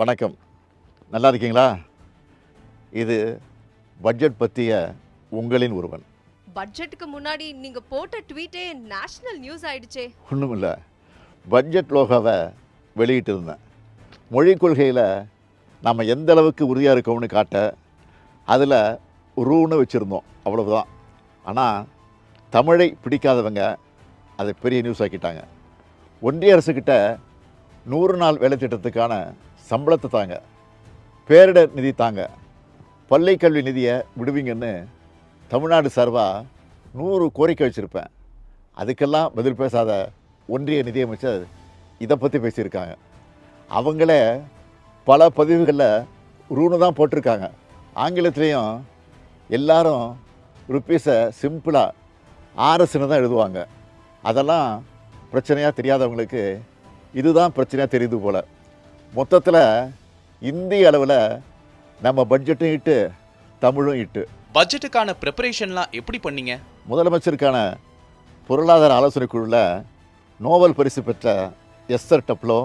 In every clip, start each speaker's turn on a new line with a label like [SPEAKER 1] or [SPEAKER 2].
[SPEAKER 1] வணக்கம். நல்லா இருக்கீங்களா? இது பட்ஜெட் பற்றிய உங்களின் ஒருவன்.
[SPEAKER 2] பட்ஜெட்டுக்கு முன்னாடி நீங்க போட்ட ட்வீட்டே நேஷனல் நியூஸ் ஆயிடுச்சே.
[SPEAKER 1] ஒன்றும் இல்லை, பட்ஜெட் லோகோவை வெளியிட்டு இருந்தேன். மொழிக் கொள்கையில் நம்ம எந்த அளவுக்கு உறுதியாக இருக்கோம்னு காட்ட அதில் ரூன்னு வச்சுருந்தோம், அவ்வளவுதான். ஆனால் தமிழை பிடிக்காதவங்க அதை பெரிய நியூஸ் ஆக்கிட்டாங்க. ஒன்றிய அரசுக்கிட்ட 100 நாள் வேலை திட்டத்துக்கான சம்பளத்தை தாங்க, பேரிடர் நிதி தாங்க, பள்ளி கல்வி நிதியை விடுவீங்கன்னு தமிழ்நாடு சார்பாக 100 கோரிக்கை வச்சுருப்பேன். அதுக்கெல்லாம் பதில் பேசாத ஒன்றிய நிதியமைச்சர் இதை பற்றி பேசியிருக்காங்க. அவங்களே பல பதிவுகளில் ரூனு தான் போட்டிருக்காங்க. ஆங்கிலத்துலேயும் எல்லாரும் ருப்பீஸை சிம்பிளாக ஆர்எஸ்ன்னு தான் எழுதுவாங்க. அதெல்லாம் பிரச்சனையாக தெரியாதவங்களுக்கு இதுதான் பிரச்சனையாக தெரியுது போல். மொத்தத்தில் இந்திய அளவில் நம்ம பட்ஜெட்டும் இட்டு தமிழும் இட்டு.
[SPEAKER 3] பட்ஜெட்டுக்கான ப்ரிப்பரேஷன்லாம் எப்படி பண்ணீங்க?
[SPEAKER 1] முதலமைச்சருக்கான பொருளாதார ஆலோசனை குழுவில் நோபல் பரிசு பெற்ற எஸ்தர் டப்லோ,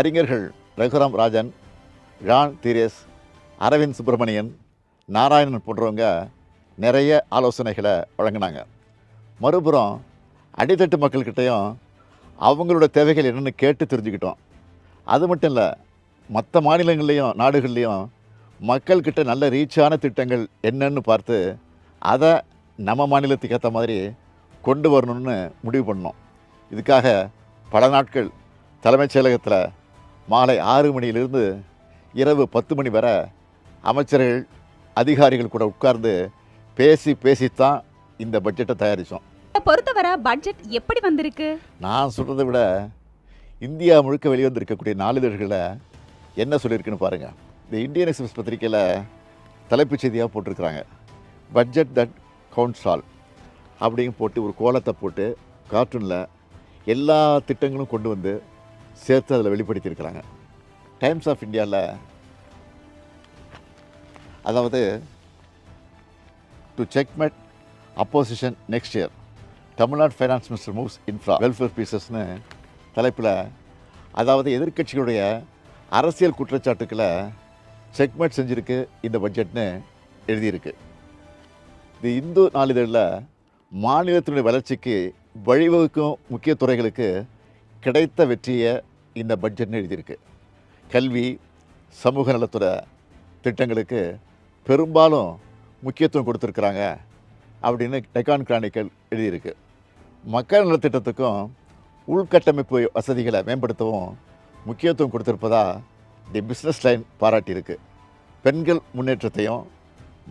[SPEAKER 1] அறிஞர்கள் ரகுராம் ராஜன், ஜான் தீரேஸ், அரவிந்த் சுப்பிரமணியன், நாராயணன் போன்றவங்க நிறைய ஆலோசனைகளை வழங்கினாங்க. மறுபுறம் அடித்தட்டு மக்கள்கிட்டையும் அவங்களோட தேவைகள் என்னென்னு கேட்டு தெரிஞ்சுக்கிட்டோம். அது மட்டும் இல்லை, மற்ற மாநிலங்கள்லேயும் நாடுகள்லேயும் மக்கள்கிட்ட நல்ல ரீச்சான திட்டங்கள் என்னன்னு பார்த்து அதை நம்ம மாநிலத்துக்கு ஏற்ற மாதிரி கொண்டு வரணும்னு முடிவு பண்ணோம். இதுக்காக பல நாட்கள் தலைமைச் செயலகத்தில் மாலை 6 மணியிலிருந்து இரவு 10 மணி வரை அமைச்சர்கள் அதிகாரிகள் கூட உட்கார்ந்து பேசித்தான் இந்த பட்ஜெட்டை தயாரித்தோம்.
[SPEAKER 4] பொறுத்தவரை பட்ஜெட் எப்படி வந்திருக்கு?
[SPEAKER 1] நான் சொல்கிறத விட இந்தியா முழுக்க வெளிவந்திருக்கக்கூடிய நாளிதழ்களில் என்ன சொல்லியிருக்குன்னு பாருங்கள். இந்த இந்தியன் எக்ஸ்பிரஸ் பத்திரிக்கையில் தலைப்புச் செய்தியாக போட்டிருக்கிறாங்க, பட்ஜெட் தட் கவுண்ட்ஸ் ஆல் அப்படின்னு போட்டு ஒரு கோலத்தை போட்டு கார்ட்டூனில் எல்லா திட்டங்களும் கொண்டு வந்து சேர்த்து அதில் வெளிப்படுத்தியிருக்கிறாங்க. டைம்ஸ் ஆஃப் இந்தியாவில் அதாவது to checkmate opposition next year, Tamil Nadu finance minister moves infra welfare பீசஸ்னு தலைப்பில், அதாவது எதிர்க்கட்சிகளுடைய அரசியல் குற்றச்சாட்டுக்களை செக்மேட் செஞ்சுருக்கு இந்த பட்ஜெட்னு எழுதியிருக்கு. இது இந்து நாளிதழில் மாநிலத்தினுடைய வளர்ச்சிக்கு வழிவகுக்கும் முக்கிய துறைகளுக்கு கிடைத்த வெற்றியை இந்த பட்ஜெட்னு எழுதியிருக்கு. கல்வி, சமூக நலத்துறை திட்டங்களுக்கு பெரும்பாலும் முக்கியத்துவம் கொடுத்துருக்குறாங்க அப்படின்னு டெக்கான் கிரானிக்கல் எழுதியிருக்கு. மக்கள் நலத்திட்டத்துக்கும் உள்கட்டமைப்பு வசதிகளை மேம்படுத்தவும் முக்கியத்துவம் கொடுத்திருப்பதா தி பிஸ்னஸ் லைன் பாராட்டியிருக்கு. பெண்கள் முன்னேற்றத்தையும்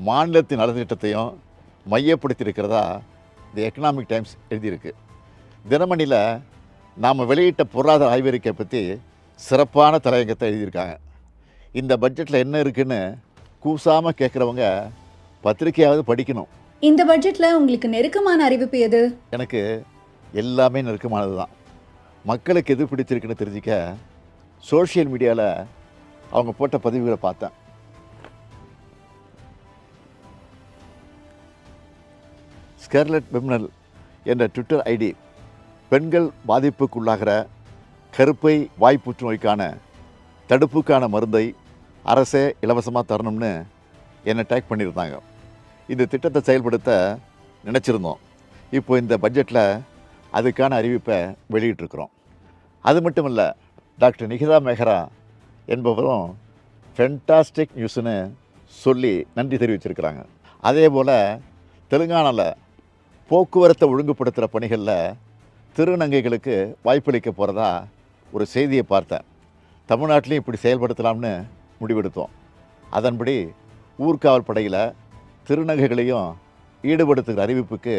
[SPEAKER 1] மாநிலத்தின் நலத்திட்டத்தையும் மையப்படுத்தியிருக்கிறதா தி எக்கனாமிக் டைம்ஸ் எழுதியிருக்கு. தினமணியில் நாம் வெளியிட்ட பொருளாதார ஆய்வறிக்கை பற்றி சிறப்பான தலையங்கத்தை எழுதியிருக்காங்க. இந்த பட்ஜெட்டில் என்ன இருக்குன்னு கூசாமல் கேட்குறவங்க பத்திரிக்கையாவது படிக்கணும்.
[SPEAKER 5] இந்த பட்ஜெட்டில் உங்களுக்கு நெருக்கமான அறிவிப்பு எது?
[SPEAKER 1] எனக்கு எல்லாமே நெருக்கமானது தான். மக்களுக்கு எது பிடிச்சிருக்குன்னு தெரிஞ்சிக்க சோஷியல் மீடியாவில் அவங்க போட்ட பதிவுகளை பார்த்தேன். ஸ்கர்லட் பெம்னல் என்ற ட்விட்டர் ஐடி பெண்கள் பாதிப்புக்குள்ளாகிற கருப்பை வாய் புற்றுநோய்க்கான தடுப்புக்கான மருந்தை அரசே இலவசமாக தரணும்னு என்னை டேக் பண்ணியிருந்தாங்க. இந்த திட்டத்தை செயல்படுத்த நினச்சிருந்தோம். இப்போ இந்த பட்ஜெட்டில் அதுக்கான அறிவிப்பை வெளியிட்டிருக்கிறோம். அது மட்டும் இல்லை, டாக்டர் நிகிதா மேஹரா என்பவரும் ஃபென்டாஸ்டிக் நியூஸ்னு சொல்லி நன்றி தெரிவிச்சிருக்கிறாங்க. அதே போல் தெலுங்கானாவில் போக்குவரத்தை ஒழுங்குபடுத்துகிற பணிகளில் திருநங்கைகளுக்கு வாய்ப்பளிக்க போகிறதா ஒரு செய்தியை பார்த்தேன். தமிழ்நாட்டிலையும் இப்படி செயல்படுத்தலாம்னு முடிவெடுத்தோம். அதன்படி ஊர்காவல் படையில் திருநங்கைகளையும் ஈடுபடுத்துகிற அறிவிப்புக்கு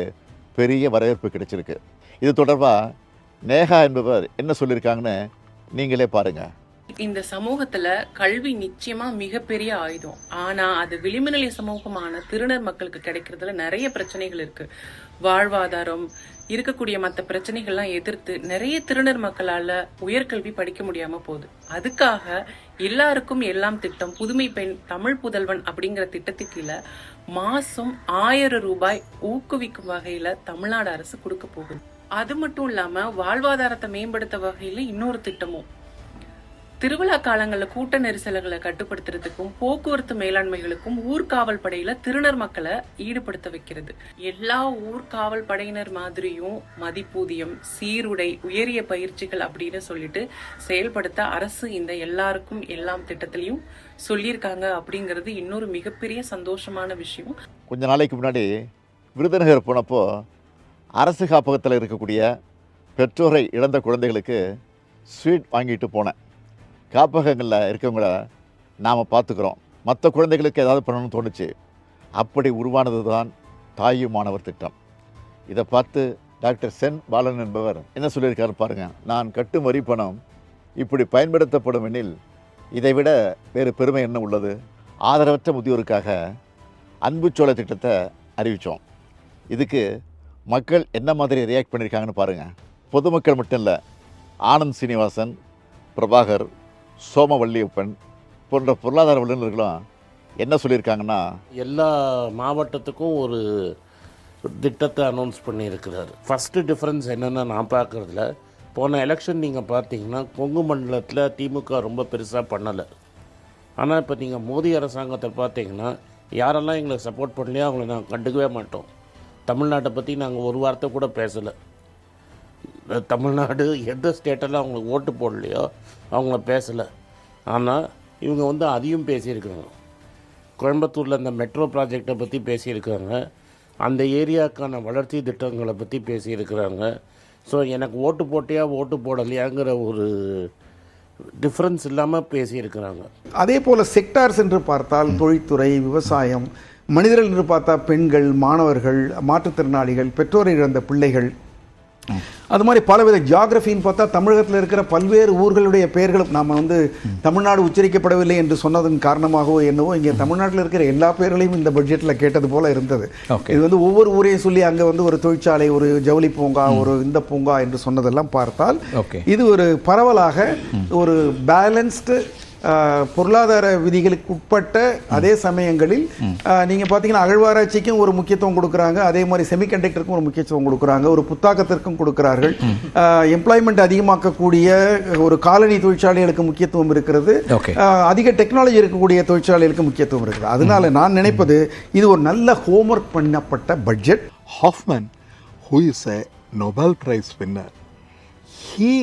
[SPEAKER 1] பெரிய வரவேற்பு கிடைச்சிருக்கு. இது தொடர்பாக நேஹா என்பவர் என்ன சொல்லியிருக்காங்கன்னு நீங்களே பாருங்கள்.
[SPEAKER 6] இந்த சமூகத்துல கல்வி நிச்சயமா மிகப்பெரிய ஆயுதம். ஆனா அது விளிம்புநிலை சமூகமான திருநர் மக்களுக்கு கிடைக்கிறதுல நிறைய பிரச்சனைகள் இருக்கு. வாழ்வாதாரம் இருக்கக்கூடிய மற்ற பிரச்சனைகள்லாம் எதிர்த்து நிறைய திருநர் மக்களால உயர்கல்வி படிக்க முடியாம போகுது. அதுக்காக எல்லாருக்கும் எல்லாம் திட்டம், புதுமை பெண், தமிழ் புதல்வன் அப்படிங்கிற திட்டத்துக்கு கீழ மாசம் 1000 ரூபாய் ஊக்குவிக்கும் வகையில தமிழ்நாடு அரசு கொடுக்க போகுது. அது மட்டும் இல்லாம வாழ்வாதாரத்தை மேம்படுத்த வகையில இன்னொரு திட்டமும் திருவிழா காலங்களில் கூட்ட நெரிசல்களை கட்டுப்படுத்துறதுக்கும் போக்குவரத்து மேலாண்மைகளுக்கும் ஊர்காவல் படையில திருநர் மக்களை ஈடுபடுத்த வைக்கிறது. எல்லா ஊர்காவல் படையினர் மாதிரியும் மதிப்பூதியம், சீருடை, உயரிய பயிற்சிகள் அப்படின்னு சொல்லிட்டு செயல்படுத்த அரசு இந்த எல்லாருக்கும் எல்லாம் திட்டத்திலையும் சொல்லியிருக்காங்க அப்படிங்கிறது இன்னொரு மிகப்பெரிய சந்தோஷமான விஷயம்.
[SPEAKER 1] கொஞ்ச நாளைக்கு முன்னாடி விருதுநகர் போனப்போ அரசு காப்பகத்தில் இருக்கக்கூடிய பெற்றோரை இழந்த குழந்தைகளுக்கு ஸ்வீட் வாங்கிட்டு போனேன். காப்பகங்களில் இருக்கவங்கள நாம் பார்த்துக்கிறோம், மற்ற குழந்தைகளுக்கு ஏதாவது பண்ணணும்னு தோணுச்சு. அப்படி உருவானது தான் தாயும் மாணவர் திட்டம். இதை பார்த்து டாக்டர் சென் பாலன் என்பவர் என்ன சொல்லியிருக்காரு பாருங்கள். நான் கட்டும் வரி பணம் இப்படி பயன்படுத்தப்படும் எனில் இதைவிட வேறு பெருமை என்ன உள்ளது. ஆதரவற்ற முதியோருக்காக அன்புச்சோலை திட்டத்தை அறிவித்தோம். இதுக்கு மக்கள் என்ன மாதிரி ரியாக்ட் பண்ணியிருக்காங்கன்னு பாருங்கள். பொதுமக்கள் மட்டும் இல்லை, ஆனந்த் சீனிவாசன், பிரபாகர், சோமவல்லியப்பன் போன்ற பொருளாதார வல்லுநர்களும் என்ன சொல்லியிருக்காங்கன்னா,
[SPEAKER 7] எல்லா மாவட்டத்துக்கும் ஒரு திட்டத்தை அனௌன்ஸ் பண்ணியிருக்கிறார். ஃபஸ்ட்டு டிஃப்ரென்ஸ் என்னென்னு நான் பார்க்குறதுல, போன எலெக்ஷன் நீங்கள் பார்த்தீங்கன்னா கொங்கு மண்டலத்தில் திமுக ரொம்ப பெருசாக பண்ணலை. ஆனால் இப்போ நீங்கள் மோடி அரசாங்கத்தை பார்த்தீங்கன்னா யாரெல்லாம் எங்களுக்கு சப்போர்ட் பண்ணலையோ அவங்கள நாங்கள் கண்டுக்கவே மாட்டோம். தமிழ்நாட்டை பற்றி நாங்கள் ஒரு வார்த்தை கூட பேசலை. தமிழ்நாடு எந்த ஸ்டேட்டெல்லாம் அவங்களுக்கு ஓட்டு போடலையோ அவங்கள பேசலை. ஆனால் இவங்க அதையும் பேசியிருக்காங்க. கோயம்புத்தூரில் இந்த மெட்ரோ ப்ராஜெக்டை பற்றி பேசியிருக்காங்க, அந்த ஏரியாவுக்கான வளர்ச்சி திட்டங்களை பற்றி பேசியிருக்கிறாங்க. ஸோ எனக்கு ஓட்டு போட்டியா ஓட்டு போடலையாங்கிற ஒரு டிஃப்ரென்ஸ் இல்லாமல் பேசியிருக்கிறாங்க.
[SPEAKER 8] அதே போல் செக்டார்ஸ் என்று பார்த்தால் தொழில்துறை, விவசாயம், மனிதர்கள் என்று பார்த்தா பெண்கள், மாணவர்கள், மாற்றுத்திறனாளிகள், பெற்றோரை இழந்த பிள்ளைகள், அது மாதிரி பலவித ஜியாகிரபின்னு பார்த்தா தமிழகத்தில் இருக்கிற பல்வேறு ஊர்களுடைய பெயர்களும் நாம் தமிழ்நாடு உச்சரிக்கப்படவில்லை என்று சொன்னதன் காரணமாகவோ என்னவோ இங்கே தமிழ்நாட்டில் இருக்கிற எல்லா பெயர்களையும் இந்த பட்ஜெட்டில் கேட்டது போல இருந்தது. இது ஒவ்வொரு ஊரையும் சொல்லி அங்கே ஒரு தொழிற்சாலை, ஒரு ஜவுளி பூங்கா, ஒரு இந்த பூங்கா என்று சொன்னதெல்லாம் பார்த்தால் இது ஒரு பரவலாக ஒரு பேலன்ஸ்டு பொருளாதார விதிகளுக்கு உட்பட்ட அதே சமயங்களில் நீங்கள் பார்த்தீங்கன்னா அகழ்வாராய்ச்சிக்கும் ஒரு முக்கியத்துவம் கொடுக்குறாங்க, அதே மாதிரி செமிகண்டக்டருக்கும் ஒரு முக்கியத்துவம் கொடுக்குறாங்க, ஒரு புத்தாக்கத்திற்கும் கொடுக்கிறார்கள், எம்ப்ளாய்மெண்ட் அதிகமாக்கக்கூடிய ஒரு காலனி தொழிற்சாலைகளுக்கு முக்கியத்துவம் இருக்கிறது, அதிக டெக்னாலஜி இருக்கக்கூடிய தொழிற்சாலைகளுக்கு முக்கியத்துவம் இருக்குது. அதனால நான் நினைப்பது இது ஒரு நல்ல ஹோம்ஒர்க் பண்ணப்பட்ட budget.
[SPEAKER 9] Hoffman, who is a Nobel Prize winner, he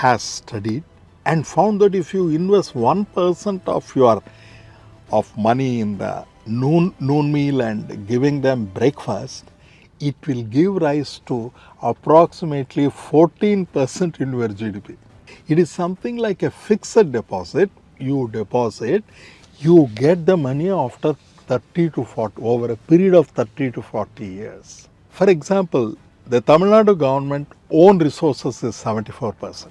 [SPEAKER 9] has studied and found that if you invest 1% of money in the noon meal and giving them breakfast, it will give rise to approximately 14% in your GDP. It is something like a fixed deposit. You deposit, you get the money after 30 to 40, over a period of 30 to 40 years. For example, the Tamil Nadu government own resources is 74%.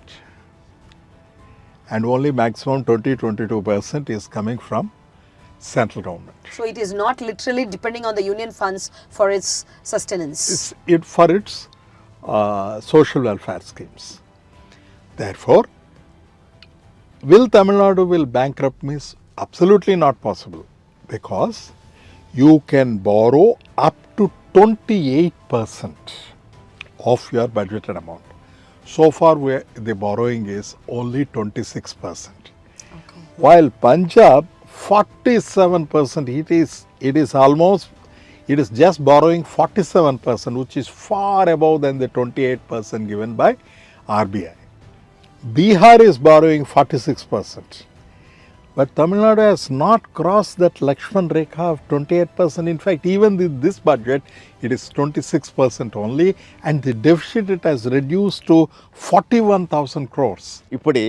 [SPEAKER 9] And only maximum 20-22% is coming from central government.
[SPEAKER 10] So it is not literally depending on the union funds for its sustenance.
[SPEAKER 9] It's for its social welfare schemes. Therefore, will Tamil Nadu will bankrupt me? Absolutely not possible, because you can borrow up to 28% of your budgeted amount. So far, the borrowing is only 26%. While Punjab, 47%. It is just borrowing 47%, which is far above than the 28% given by RBI. Bihar is borrowing 46%. But Tamil Nadu has not crossed that Lakshman Rekha of 28%. In fact, even with this budget, it is 26% only, and the deficit it has reduced to 41,000 crores.
[SPEAKER 1] இப்படி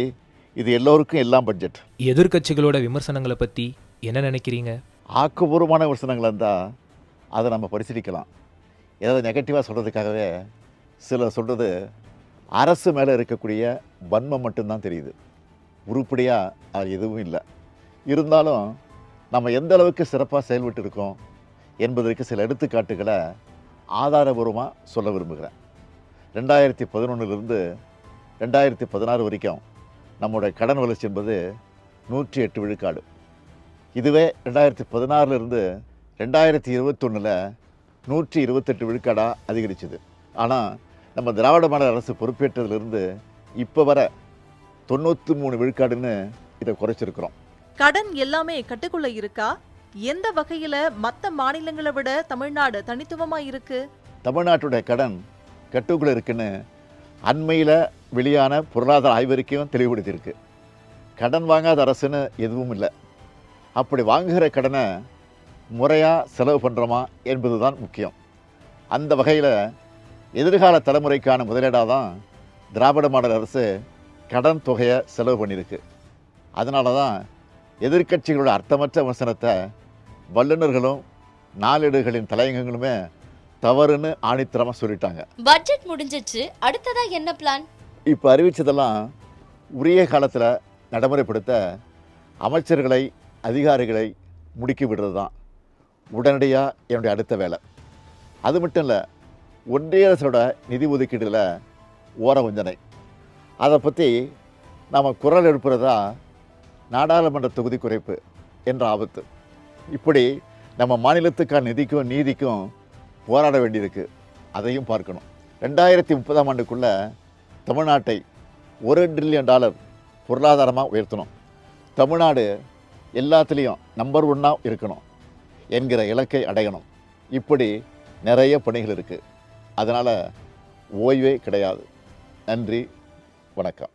[SPEAKER 1] இது எல்லோருக்கும் எல்லாம் budget.
[SPEAKER 11] எதிர்க்கட்சிகளோட விமர்சனங்களை பற்றி என்ன நினைக்கிறீங்க?
[SPEAKER 1] ஆக்கப்பூர்வமான விமர்சனங்கள் இருந்தால் அதை நம்ம பரிசீலிக்கலாம். ஏதாவது நெகட்டிவாக சொல்கிறதுக்காகவே சிலர் சொல்கிறது அரசு மேலே இருக்கக்கூடிய வன்மம் மட்டும்தான் தெரியுது, உருப்படியாக அது எதுவும் இல்லை. இருந்தாலும் நம்ம எந்த அளவுக்கு சிறப்பாக செயல்பட்டு இருக்கோம் என்பதற்கு சில எடுத்துக்காட்டுகளை ஆதாரபூர்வமாக சொல்ல விரும்புகிறேன். 2011 2016 வரைக்கும் நம்முடைய கடன் வளர்ச்சி என்பது 108 விழுக்காடு. இதுவே 2016 2021 128 விழுக்காடாக அதிகரிச்சுது. ஆனால் நம்ம திராவிட மாடல் அரசு பொறுப்பேற்றதிலிருந்து இப்போ வர 93 விழுக்காடுன்னு இதை குறைச்சிருக்கிறோம்.
[SPEAKER 12] கடன் எல்லாமே கட்டுக்குள்ள இருக்கா? எந்த வகையில மற்ற மாநிலங்களை விட தமிழ்நாடு தனித்துவமா இருக்கு?
[SPEAKER 1] தமிழ்நாட்டுடைய கடன் கட்டுக்குள்ளே இருக்குன்னு அண்மையில் வெளியான பொருளாதார ஆய்வறிக்கையும் தெளிவுபடுத்தியிருக்கு. கடன் வாங்காத அரசுன்னு எதுவும் இல்லை. அப்படி வாங்குகிற கடனை முறையாக செலவு பண்ணுறோமா என்பது தான் முக்கியம். அந்த வகையில் எதிர்கால தலைமுறைக்கான முதலீடாக தான் திராவிட மாடல் அரசு கடன் தொகையை செலவு பண்ணியிருக்கு. அதனால தான் எதிர்க்கட்சிகளோட அர்த்தமற்ற விமர்சனத்தை வல்லுநர்களும் நாளேடுகளின் தலையங்கங்களுமே தவறுன்னு ஆணித்தரமாக சொல்லிட்டாங்க.
[SPEAKER 2] பட்ஜெட் முடிஞ்சிச்சு, அடுத்ததா என்ன பிளான்?
[SPEAKER 1] இப்போ அறிவித்ததெல்லாம் உரிய காலத்தில் நடைமுறைப்படுத்த அமைச்சர்களை அதிகாரிகளை முடுக்கி விடுறது தான் உடனடியாக என்னுடைய அடுத்த வேலை. அது மட்டும் இல்லை, ஒன்றிய அரசோட நிதி ஒதுக்கீடுல ஓர வஞ்சனை, அதை பற்றி நாம் குரல் எழுப்புறதா நாடாளுமன்ற தொகுதி குறைப்பு என்ற ஆபத்து. இப்படி நம்ம மாநிலத்துக்கான நிதிக்கும் நீதிக்கும் போராட வேண்டியிருக்கு. அதையும் பார்க்கணும். 2030ஆம் ஆண்டுக்குள்ளே தமிழ்நாட்டை $1 ட்ரில்லியன் பொருளாதாரமாக உயர்த்தணும். தமிழ்நாடு எல்லாத்துலேயும் நம்பர் 1 இருக்கணும் என்கிற இலக்கை அடையணும். இப்படி நிறைய பணிகள் இருக்குது. அதனால் ஓய்வே கிடையாது. நன்றி, வணக்கம்.